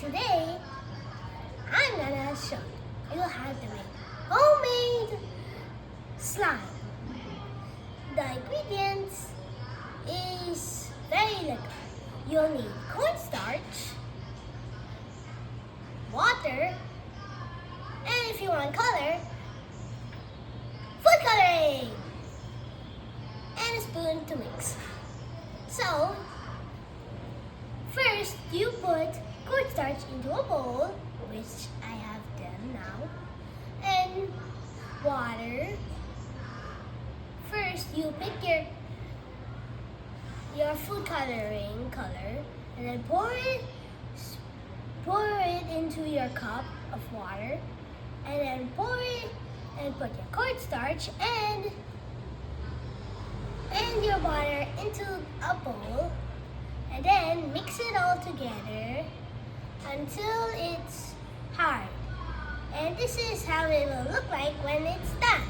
Today, I'm gonna show you how to make homemade slime. The ingredients is very little. You'll need cornstarch, water, and if you want color, food coloring, and a spoon to mix. So, first you put cornstarch into a bowl, which I have done now, and water. First you pick your food coloring color and then pour it into your cup of water and then pour it and put your cornstarch and your water into a bowl and then mix it all together until it's hard. And this is how it will look like when it's done.